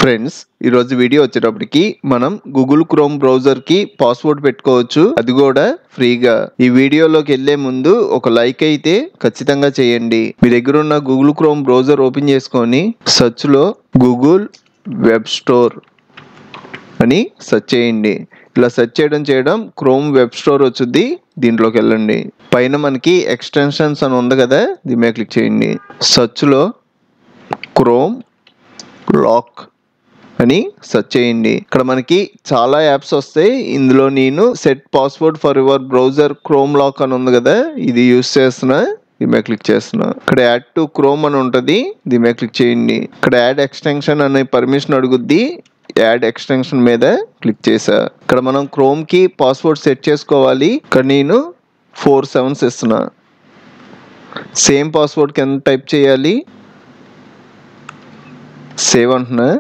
Friends, ఈరోజు video వచ్చేటప్పటికి మనం గూగుల్ క్రోమ్ బ్రౌజర్ కి పాస్వర్డ్ పెట్టుకోవచ్చు, అది కూడా ఫ్రీగా. ఈ వీడియోలోకి వెళ్లే ముందు ఒక లైక్ అయితే ఖచ్చితంగా చేయండి. మీ దగ్గర ఉన్న గూగుల్ క్రోమ్ బ్రౌజర్ ఓపెన్ చేసుకొని సెర్చ్ లో గూగుల్ వెబ్ స్టోర్ అని సెర్చ్ చేయండి. ఇలా సెర్చ్ చేయడం క్రోమ్ వెబ్ స్టోర్ వచ్చింది. దీంట్లోకి వెళ్ళండి. పైన మనకి ఎక్స్టెన్షన్స్ అని ఉంది కదా, దీని మీద క్లిక్ చేయండి. సెర్చ్ లో క్రోమ్ లాక్ అని సెర్చ్ చేయండి. ఇక్కడ మనకి చాలా యాప్స్ వస్తాయి. ఇందులో నేను set password for your browser Chrome lock అని ఉంది కదా, ఇది యూస్ చేస్తున్నా. దీని మీద క్లిక్ చేస్తున్నా. ఇక్కడ యాడ్ టు క్రోమ్ అని ఉంటుంది, దీని మీద క్లిక్ చేయండి. ఇక్కడ యాడ్ ఎక్స్టెన్షన్ అనే పర్మిషన్ అడుగుద్ది. యాడ్ ఎక్స్టెన్షన్ మీద క్లిక్ చేసా. ఇక్కడ మనం క్రోమ్ కి పాస్వర్డ్ సెట్ చేసుకోవాలి. ఇక్కడ నేను 4 7s ఇస్తున్నా. సేమ్ పాస్వర్డ్ కింద టైప్ చేయాలి. సేవ్ అంటున్నా.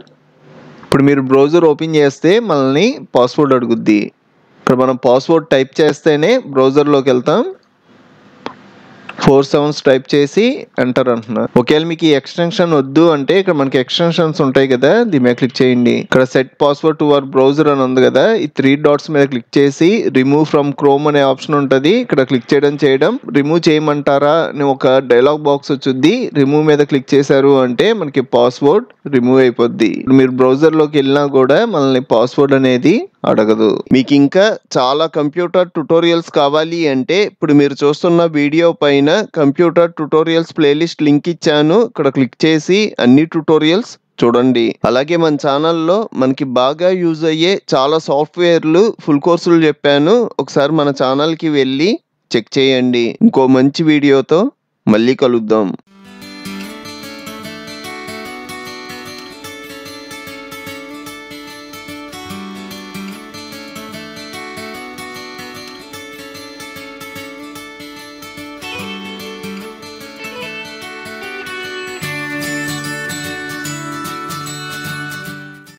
ఇప్పుడు మీరు బ్రౌజర్ ఓపెన్ చేస్తే మనల్ని పాస్వర్డ్ అడుగుద్ది. ఇక్కడ మనం పాస్వర్డ్ టైప్ చేస్తేనే బ్రౌజర్లోకి వెళ్తాం. 4 7s టైప్ చేసి ఎంటర్ అంటున్నా. ఒకవేళ మీకు ఈ ఎక్స్టెన్షన్ వద్దు అంటే ఇక్కడ మనకి ఎక్స్టెన్షన్స్ ఉంటాయి కదా, దీని మీద క్లిక్ చేయండి. ఇక్కడ set password to our browser అని ఉంది కదా, ఈ 3 డాట్స్ మీద క్లిక్ చేసి రిమూవ్ ఫ్రమ్ క్రోమ్ అనే ఆప్షన్ ఉంటుంది. ఇక్కడ క్లిక్ చేయడం రిమూవ్ చేయమంటారా అని ఒక డైలాగ్ బాక్స్ వచ్చింది. రిమూవ్ మీద క్లిక్ చేశారు అంటే మనకి పాస్వర్డ్ రిమూవ్ అయిపోద్ది. మీరు బ్రౌజర్ లోకి వెళ్ళినా కూడా మనల్ని పాస్వర్డ్ అనేది అడగదు. మీకు ఇంకా చాలా కంప్యూటర్ ట్యుటోరియల్స్ కావాలి అంటే ఇప్పుడు మీరు చూస్తున్న వీడియో పైన కంప్యూటర్ ట్యుటోరియల్స్ ప్లేలిస్ట్ లింక్ ఇచ్చాను. ఇక్కడ క్లిక్ చేసి అన్ని ట్యుటోరియల్స్ చూడండి. అలాగే మన ఛానల్లో మనకి బాగా యూజ్ అయ్యే చాలా సాఫ్ట్వేర్లు ఫుల్ కోర్సులు చెప్పాను. ఒకసారి మన ఛానల్కి వెళ్ళి చెక్ చేయండి. ఇంకో మంచి వీడియోతో మళ్ళీ కలుద్దాం.